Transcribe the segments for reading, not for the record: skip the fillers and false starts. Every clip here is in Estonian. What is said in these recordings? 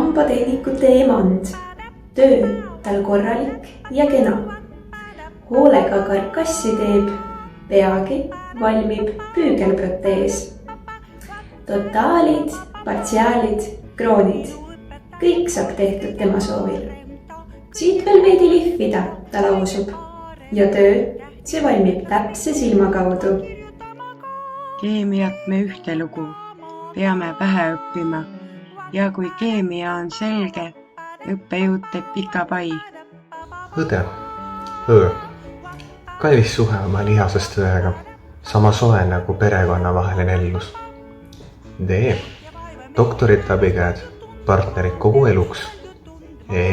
hambatehnikute emand. Töö tal korralik ja kena. Hoolega karkassi teeb, peagi valmib püügelprotees. Totaalid, partsiaalid, kroonid. Kõik saab tehtud tema soovil. Siit veel veidi lihvida, ta lausub. Ja töö, see valmib täpse silma kaudu. Keemiat me ühtelugu peame vähe õppima ja kui keemia on selge, õppejõud teeb pika pai. Õde, õõ. Kallis suhe oma lihasest õega, sama soe nagu perekonnavaheline ellus. D. Doktorite abikäed, partnerid kogu eluks. E.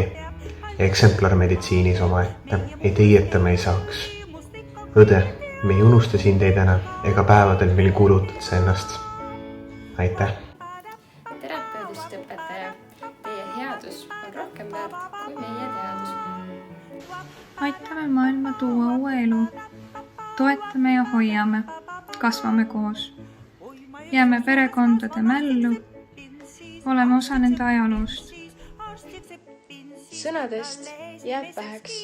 Eksemplar meditsiinis omaette, ei teieta me ei saaks. Õde, me ei unusta sind ei täna ega päevadel, mil kulutad sa ennast. Aitäh! Terapeudist õpetaja, teie headus on rohkem väärt kui meie teadus. Aitame maailma tuua uue elu. Toetame ja hoiame. Kasvame koos. Jääme perekondade mällu. Oleme osa nende ajaloost. Sõnadest jääb väheks,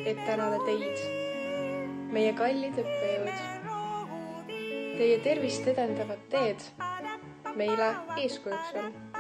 et tänada teid, meie kallid õppejõud. Teie tervist edendavad teed meile eeskujuks on.